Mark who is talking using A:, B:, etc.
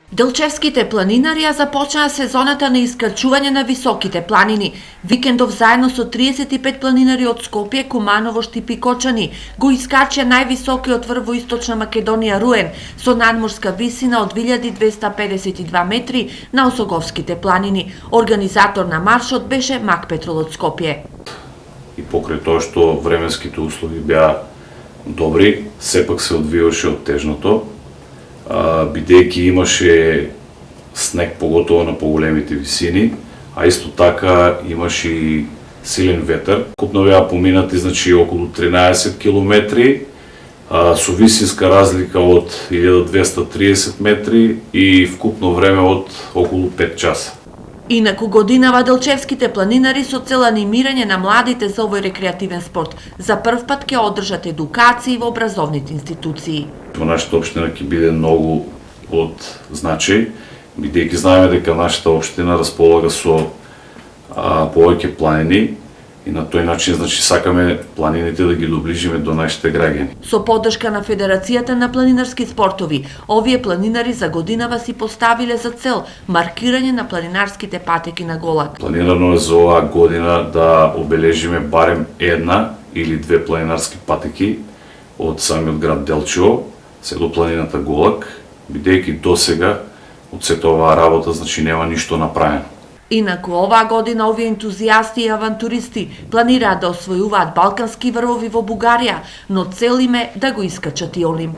A: Делчевските планинари ја започнаа сезоната на искачување на високите планини. Викендов заедно со 35 планинари од Скопје, Куманово, Штип и Кочани го искачија највисокиот врв во Источна Македонија Руен со надморска висина од 1252 метри на Осоговските планини. Организатор на маршот беше Мак Петрол од Скопје.
B: И покрај тоа што временските услови беа добри, сепак се одвиваше од тежното, бидејќи имаше снег поготово на поголемите висини, а исто така имаше и силен ветер. Купно беа поминати околу 13 километри, со висинска разлика од 1230 метри и вкупно време од околу 5 часа.
A: Инаку годинава Делчевските планинари со цел анимирање на младите за овој рекреативен спорт. За прв пат ќе одржат едукации во образовните институции.
B: Во нашата општина ќе биде многу од значај, бидејќи знаеме дека нашата општина располага со повеќе планини и на тој начин сакаме планините да ги доближиме до нашите граѓани.
A: Со поддршка на Федерацијата на планинарски спортови, овие планинари за годинава си поставиле за цел маркирање на планинарските патеки на Голак.
B: Планирано е за оваа година да обележиме барем една или две планинарски патеки од самиот град Делчево се до планината Голак, бидејќи досега од сета оваа работа нема ништо направено.
A: Инаку оваа година овие ентузијасти и авантуристи планираат да освојуваат балкански врвови во Бугарија, но цел им е да го искачат и Олимп.